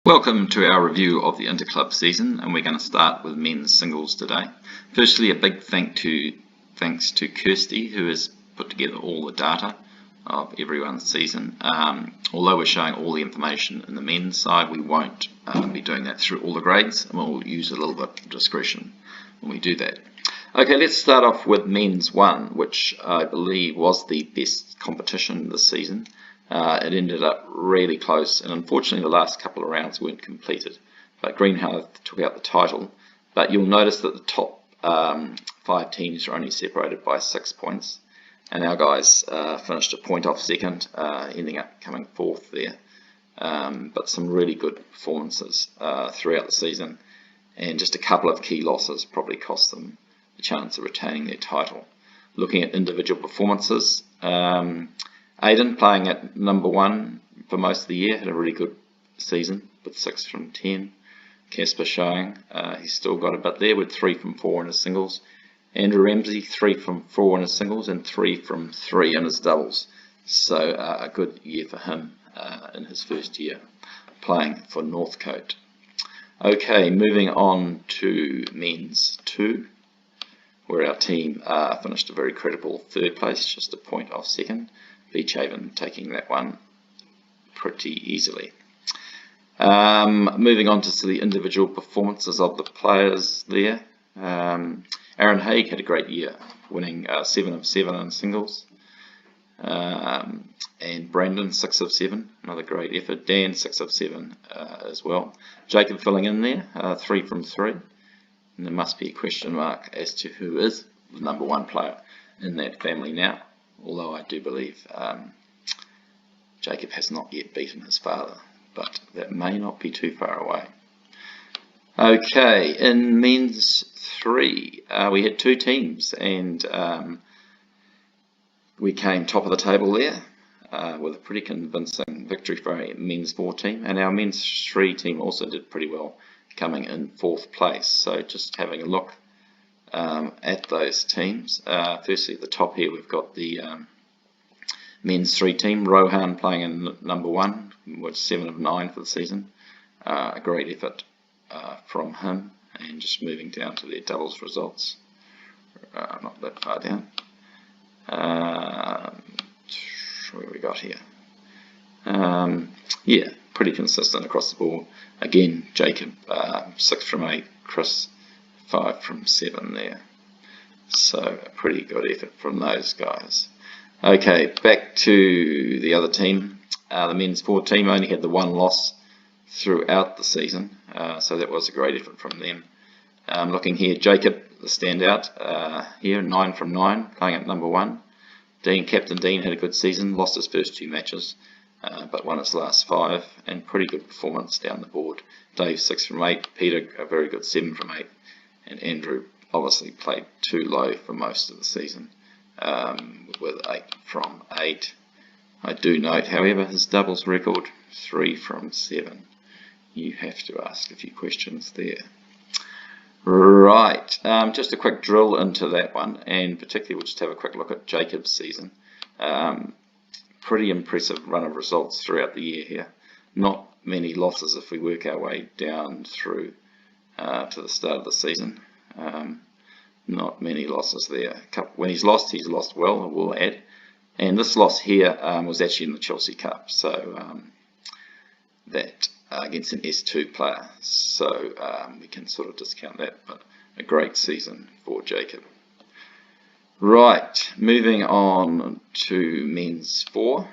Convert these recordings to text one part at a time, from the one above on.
Welcome to our review of the Interclub season, and we're going to start with men's singles today. Firstly, a big thanks to Kirsty, who has put together all the data of everyone's season. Although we're showing all the information in the men's side, we won't be doing that through all the grades, and we'll use a little bit of discretion when we do that. Okay, let's start off with men's one, which I believe was the best competition this season. It ended up really close, and unfortunately the last couple of rounds weren't completed. But Greenhearth took out the title. But you'll notice that the top 5 teams are only separated by 6 points, and our guys finished a point off second, ending up coming fourth there. But some really good performances throughout the season, and just a couple of key losses probably cost them the chance of retaining their title. Looking at individual performances, Aidan, playing at number 1 for most of the year, had a really good season with 6 from 10. Casper showing he's still got a bit there with 3 from 4 in his singles. Andrew Ramsey, 3 from 4 in his singles and 3 from 3 in his doubles. So a good year for him in his first year playing for Northcote. Okay, moving on to men's 2, where our team finished a very credible 3rd place, just a point off second. Beachhaven taking that one pretty easily. Moving on to the individual performances of the players there. Aaron Haig had a great year, winning 7 of 7 in singles. And Brandon, 6 of 7, another great effort. Dan, 6 of 7 as well. Jacob filling in there, 3 from 3. And there must be a question mark as to who is the number 1 player in that family now. Although I do believe Jacob has not yet beaten his father, but that may not be too far away. Okay, in men's 3, we had 2 teams, and we came top of the table there with a pretty convincing victory for our men's 4 team, and our men's 3 team also did pretty well, coming in 4th place. So just having a look at those teams. Firstly, at the top here, we've got the men's 3 team. Rohan playing in number 1 with 7 of 9 for the season. A great effort from him. And just moving down to their doubles results. Not that far down. Where we got here? Yeah, pretty consistent across the board. Again, Jacob 6 from 8. Chris 5 from 7 there. So a pretty good effort from those guys. Okay, back to the other team. The men's 4 team only had the 1 loss throughout the season, so that was a great effort from them. Looking here, Jacob, the standout here, 9 from 9, playing at number 1. Captain Dean had a good season, lost his first 2 matches, but won his last 5, and pretty good performance down the board. Dave, 6 from 8. Peter, a very good 7 from 8. And Andrew obviously played too low for most of the season with 8 from 8. I do note, however, his doubles record, 3 from 7. You have to ask a few questions there. Right, just a quick drill into that one, and particularly we'll just have a quick look at Jacob's season. Pretty impressive run of results throughout the year here. Not many losses if we work our way down through to the start of the season. Not many losses there. When he's lost well, I will add. And this loss here was actually in the Chelsea Cup, so that against an S2 player. So we can sort of discount that, but a great season for Jacob. Right, moving on to men's 4,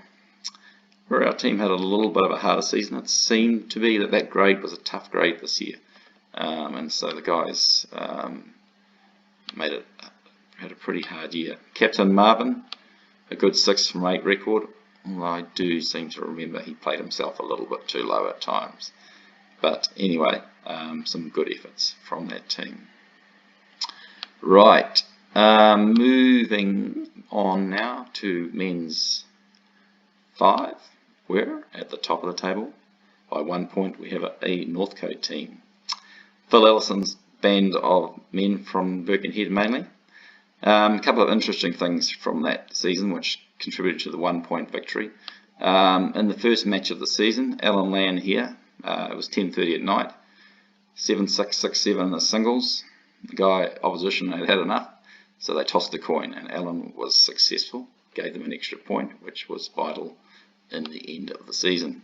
where our team had a little bit of a harder season. It seemed to be that grade was a tough grade this year. And so the guys had a pretty hard year. Captain Marvin, a good 6 from 8 record. Although I do seem to remember he played himself a little bit too low at times. But anyway, some good efforts from that team. Right, moving on now to men's 5, where at the top of the table, by 1 point, we have a Northcote team. Phil Ellison's band of men from Birkenhead mainly. A couple of interesting things from that season which contributed to the 1 point victory. In the first match of the season, Alan Land here It was 10:30 at night. 7-6, 6-7 in the singles. The guy opposition had had enough, so they tossed a coin, and Alan was successful. Gave them an extra point, which was vital in the end of the season.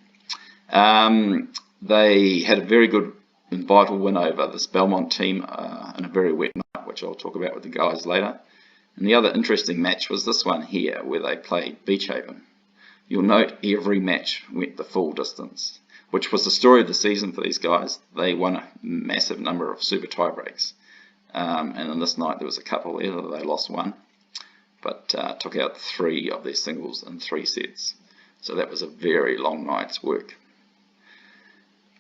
They had a very good and vital win over this Belmont team in a very wet night, which I'll talk about with the guys later. And the other interesting match was this one here, where they played Beachhaven. You'll note every match went the full distance, which was the story of the season for these guys. They won a massive number of super tie breaks. And on this night there was a couple there that they lost one, but took out 3 of their singles in 3 sets. So that was a very long night's work.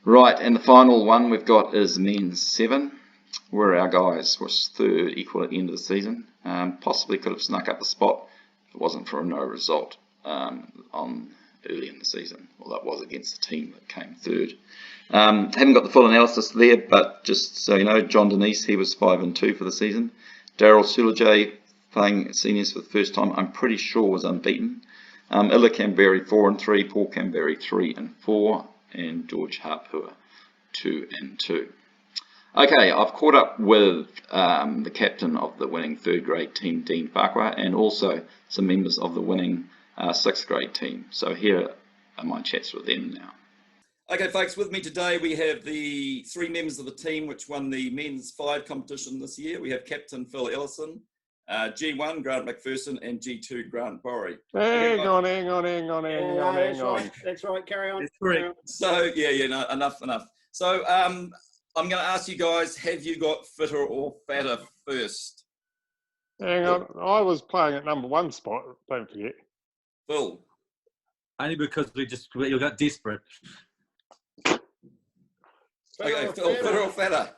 Right, and the final one we've got is men's 7, where our guys was 3rd equal at the end of the season. Possibly could have snuck up a spot if it wasn't for a no result early in the season. Well, that was against the team that came 3rd. Haven't got the full analysis there, but just so you know, John Denise, he was 5-2 for the season. Daryl Sulajay, playing seniors for the first time, I'm pretty sure was unbeaten. Illa Canberry 4-3, Paul Canberry 3-4, and George Harpur 2-2. Okay, I've caught up with the captain of the winning 3rd grade team, Dean Farquhar, and also some members of the winning 6th grade team. So here are my chats with them now. Okay, folks, with me today we have the 3 members of the team which won the men's 5 competition this year. We have Captain Phil Ellison, G1 Grant McPherson, and G2 Grant Borry. Hang on. That's right, carry on. So, no, enough. So, I'm going to ask you guys, have you got fitter or fatter first? Hang on, I was playing at number 1 spot, don't forget. Phil? Only because you got desperate. Okay, Phil, fitter or fatter?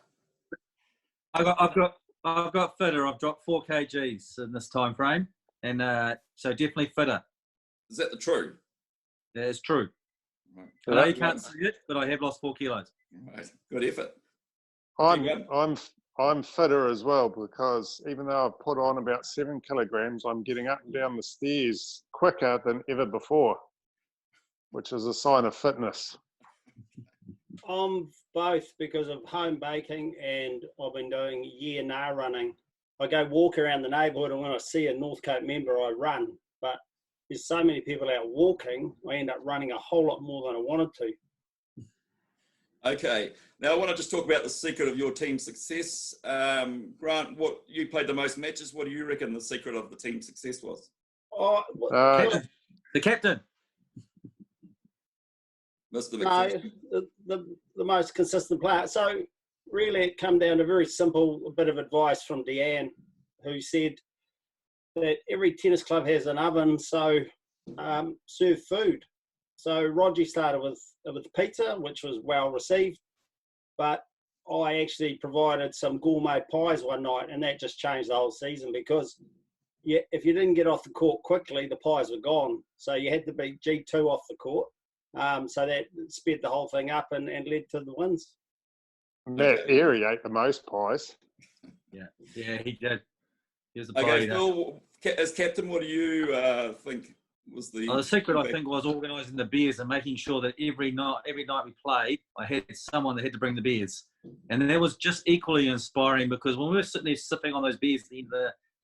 I've got fitter. I've dropped 4 kgs in this time frame, and so definitely fitter. Is that the true? Yeah, it's true. Right. I know you can't see it, but I have lost 4 kilos. Right. Good effort. I'm fitter as well, because even though I've put on about 7 kilograms, I'm getting up and down the stairs quicker than ever before, which is a sign of fitness. I'm both, because of home baking, and I've been doing year-nah running. I go walk around the neighbourhood, and when I see a Northcote member, I run. But there's so many people out walking, I end up running a whole lot more than I wanted to. Okay, now I want to just talk about the secret of your team's success. Grant, you played the most matches. What do you reckon the secret of the team's success was? The captain. Mr. No, the most consistent player. So really it come down to very simple bit of advice from Deanne, who said that every tennis club has an oven, so serve food. So Roger started with pizza, which was well received, but I actually provided some gourmet pies one night, and that just changed the whole season, because if you didn't get off the court quickly, the pies were gone. So you had to beat G2 off the court. So that sped the whole thing up and led to the wins. Matt Airy ate the most pies. Yeah, he did. He was a okay, Phil, as captain, what do you think was the secret? I think was organising the beers and making sure that every night we played, I had someone that had to bring the beers, and that was just equally inspiring, because when we were sitting there sipping on those beers at the end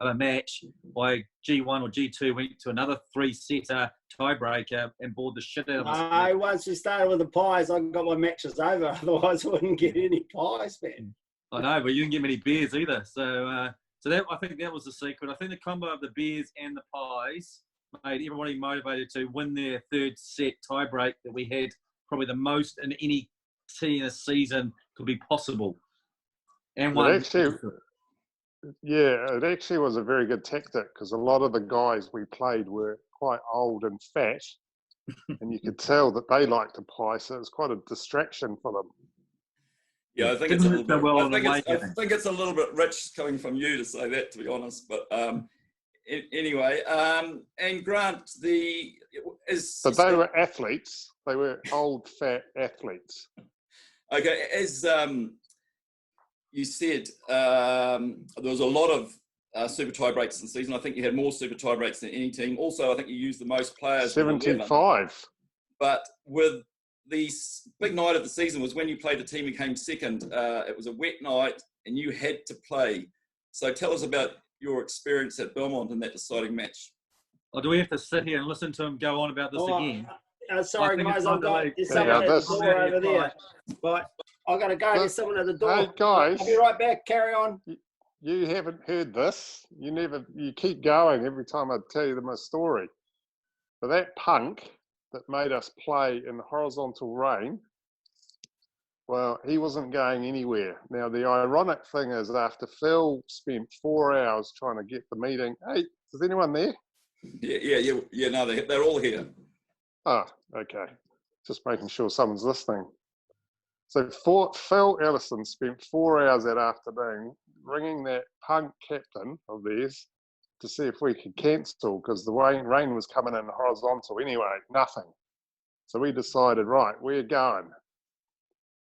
of a match, by G1 or G2 went to another 3-setter tiebreaker and bored the shit out of us. Once we started with the pies, I got my matches over. Otherwise, I wouldn't get any pies, man. I know, but you didn't get many beers either. So that, I think that was the secret. I think the combo of the beers and the pies made everybody motivated to win their 3rd set tiebreak that we had, probably the most in any tennis season could be possible. And one. Yeah, it actually was a very good tactic, because a lot of the guys we played were quite old and fat, and you could tell that they liked to pie, so it was quite a distraction for them. Yeah, I think it's a little bit. I think it's a little bit rich coming from you to say that, to be honest. But anyway, and Grant, but they were athletes. They were old, fat athletes. Okay, as you said, there was a lot of super tie breaks in the season. I think you had more super tie breaks than any team. Also, I think you used the most players. 75. But with big night of the season was when you played the team who came second. It was a wet night and you had to play. So tell us about your experience at Belmont in that deciding match. Or do we have to sit here and listen to him go on about this again? Sorry, I think guys, it's I've time to got leave. there's someone at the door over there. Right. Right, I got to go. There's someone at the door. Hey, guys. I'll be right back. Carry on. You haven't heard this. You keep going every time I tell you my story. But that punk that made us play in horizontal rain, well, he wasn't going anywhere. Now, the ironic thing is, after Phil spent 4 hours trying to get the meeting, hey, is anyone there? Yeah, no, they're all here. Oh, okay. Just making sure someone's listening. So Phil Ellison spent 4 hours that afternoon ringing that punk captain of theirs to see if we could cancel, because the rain was coming in horizontal anyway, nothing. So we decided, right, we're going.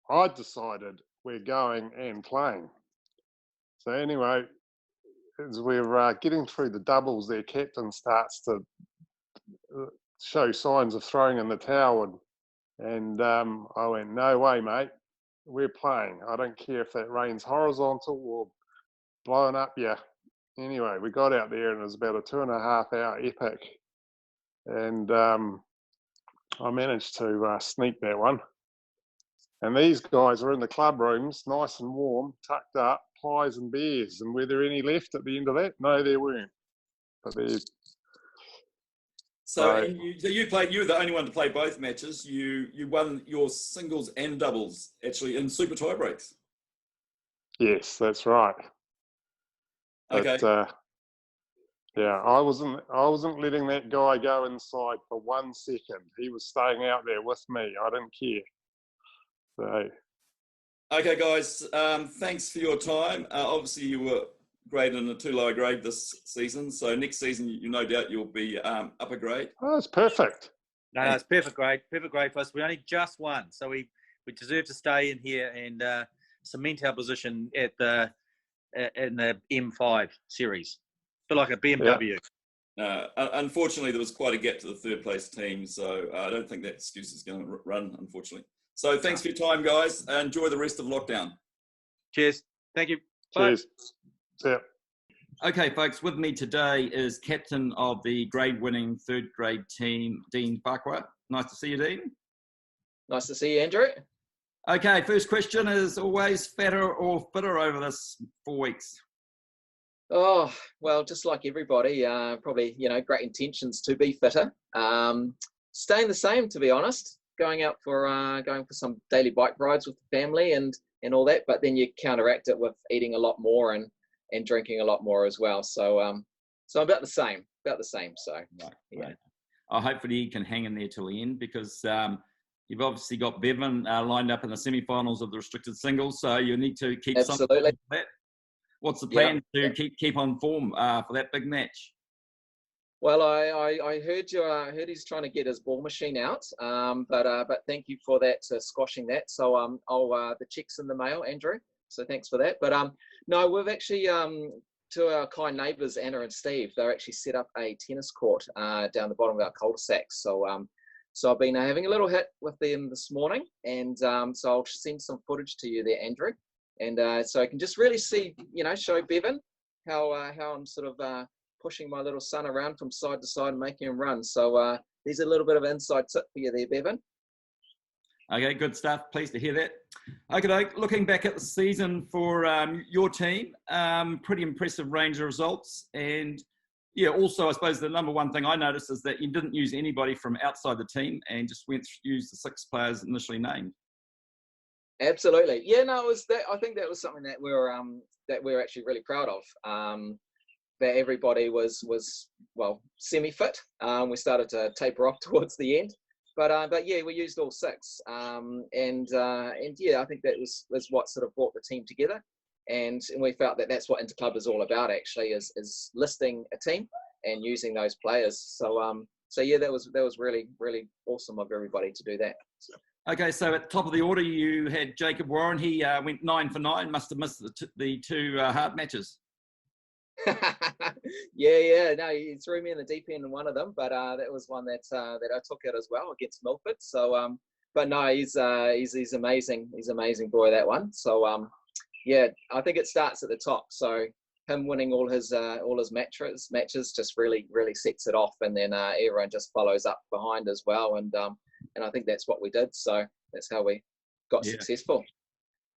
I decided we're going and playing. So anyway, as we're getting through the doubles, their captain starts to show signs of throwing in the towel, and I went, no way, mate, we're playing. I don't care if that rain's horizontal or blowing up you. Anyway, we got out there and it was about a 2.5 hour epic, and I managed to sneak that one. And these guys were in the club rooms, nice and warm, tucked up, pies and beers. And were there any left at the end of that? No, there weren't. But So you played. You were the only one to play both matches. You won your singles and doubles actually in super tie breaks. Yes, that's right. Okay. But, yeah, I wasn't letting that guy go inside for 1 second. He was staying out there with me. I didn't care. So. Okay, guys. Thanks for your time. Obviously, you were graded in a too low grade this season. So next season, you no doubt you'll be upper grade. Oh, it's perfect. No, it's perfect grade for us. We only just won, so we deserve to stay in here and cement our position at in the M5 series. Feel like a BMW. Yeah. Unfortunately, there was quite a gap to the third place team, so I don't think that excuse is going to run, unfortunately. So thanks for your time, guys. Enjoy the rest of lockdown. Cheers. Thank you. Bye. Cheers. Yeah. Okay, folks, with me today is captain of the grade-winning third grade team, Dean Farquhar. Nice to see you, Dean. Nice to see you, Andrew. Okay, first question is always fatter or fitter over this 4 weeks? Oh, well, just like everybody, probably, great intentions to be fitter. Staying the same, to be honest. Going for some daily bike rides with the family and all that, but then you counteract it with eating a lot more and drinking a lot more as well. So so about the same. So right, yeah. Right. Hopefully you can hang in there till the end, because you've obviously got Bevan lined up in the semi-finals of the restricted singles, so you need to keep Absolutely. something like that. What's the plan to keep on form for that big match? Well, I heard he's trying to get his ball machine out, but thank you for that, squashing that. So the check's in the mail, Andrew. So thanks for that. But no, we've actually to our kind neighbours Anna and Steve, they're actually set up a tennis court down the bottom of our cul-de-sac. So I've been having a little hit with them this morning, and so I'll send some footage to you there, Andrew, and so I can just really see, show Bevan how I'm sort of pushing my little son around from side to side and making him run. So there's a little bit of inside tip for you there, Bevan. Okay, good stuff. Pleased to hear that. Okay, looking back at the season for your team, pretty impressive range of results. And yeah, also I suppose the number one thing I noticed is that you didn't use anybody from outside the team and just used the 6 players initially named. Absolutely. Yeah, no, it was that. I think that was something that we're actually really proud of. That everybody was well semi-fit. We started to taper off towards the end, but yeah, we used all 6, and yeah, I think that was what sort of brought the team together, and we felt that that's what Interclub is all about, actually, is listing a team and using those players. So yeah, that was really awesome of everybody to do that. So. Okay, so at the top of the order, you had Jacob Warren. He went 9 for 9. Must have missed the 2 hard matches. yeah, no, he threw me in the deep end in one of them, but that was one that I took out as well against Milford. So but no, he's amazing. He's an amazing boy, that one. So yeah, I think it starts at the top. So him winning all his matches just really sets it off, and then everyone just follows up behind as well. And I think that's what we did. So that's how we got successful.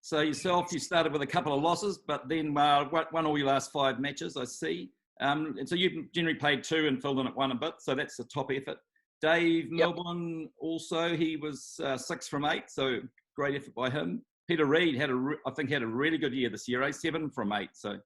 So yourself, you started with a couple of losses, but then won all your last 5 matches, I see. And so you generally played 2 and filled in at 1 a bit. So that's the top effort. Dave Melbourne also, he was 6 from 8. So great effort by him. Peter Reid had a really good year this year, 7 from 8. So.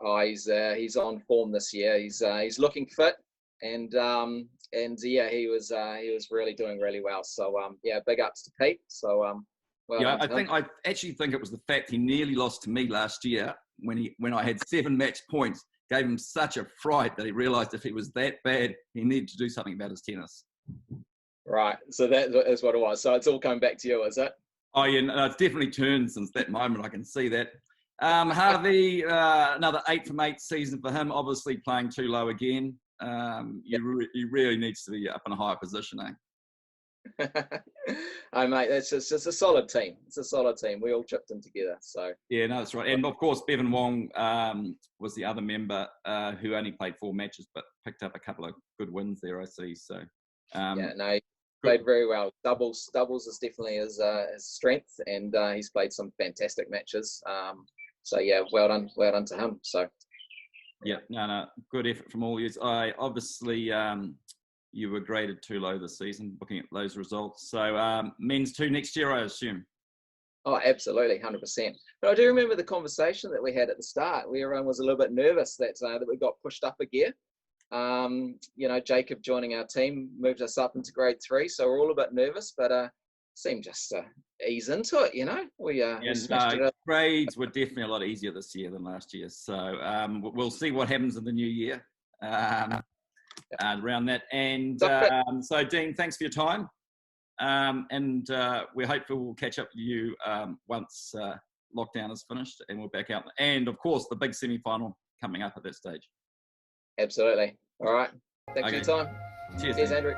Oh, he's on form this year. He's looking fit, and yeah, he was really doing really well. So yeah, big ups to Pete. So well yeah, done to him. I actually think it was the fact he nearly lost to me last year when I had 7 match points, gave him such a fright that he realised if he was that bad, he needed to do something about his tennis. Right. So that is what it was. So it's all coming back to you, is it? Oh yeah, no, it's definitely turned since that moment. I can see that. Harvey, another 8 from 8 season for him. Obviously playing too low again. He really needs to be up in a higher position, eh? Oh mate, it's just a solid team. It's a solid team. We all chipped in together. So yeah, no, that's right. And of course, Bevan Wong was the other member who only played 4 matches, but picked up a couple of good wins there, I see. So yeah, no, he played very well. Doubles is definitely his strength, and he's played some fantastic matches. So yeah, well done to him. So yeah, no, good effort from all you. I obviously you were graded too low this season, looking at those results. So men's 2 next year, I assume. Oh, absolutely, 100%. But I do remember the conversation that we had at the start, where everyone was a little bit nervous that we got pushed up a gear. You know, Jacob joining our team moved us up into grade 3, so we're all a bit nervous, but seemed just to ease into it. You know, we smashed it up. Grades were definitely a lot easier this year than last year. So we'll see what happens in the new year around that. And so, Dean, thanks for your time. And we're hopeful we'll catch up with you once lockdown is finished and we're back out. And of course, the big semi-final coming up at that stage. Absolutely. All right. Thanks for your time. Cheers, Andrew.